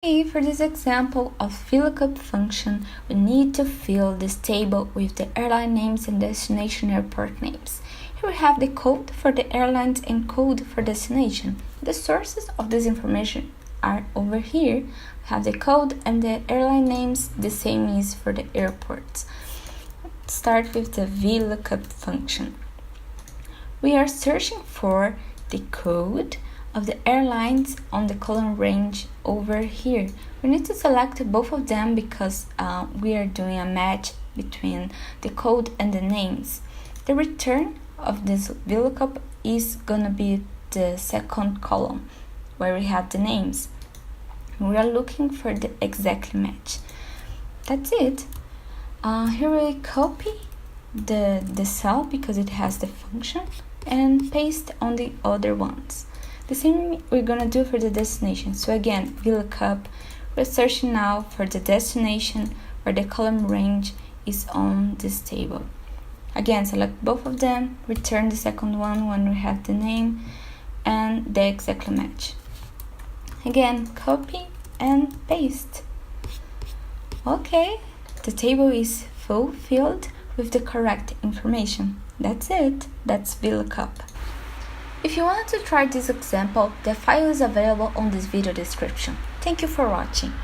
For this example of Vlookup function, we need to fill this table with the airline names and destination airport names. Here we have the code for the airlines and code for destination. The sources of this information are over here. We have the code and the airline names, the same is for the airports. Let's start with the Vlookup function. We are searching for the code of the airlines on the column range over here. We need to select both of them because we are doing a match between the code and the names. The return of this Vlookup is gonna be the second column where we have the names. We are looking for the exact match. That's it. Here we copy the cell because it has the function and paste on the other ones. The same we're gonna do for the destination. So again, Vlookup, we're searching now for the destination where the column range is on this table. Again, select both of them, return the second one when we have the name and the exact match. Again, copy and paste. Okay, the table is fulfilled with the correct information. That's it. That's Vlookup. If you want to try this example, the file is available on this video description. Thank you for watching.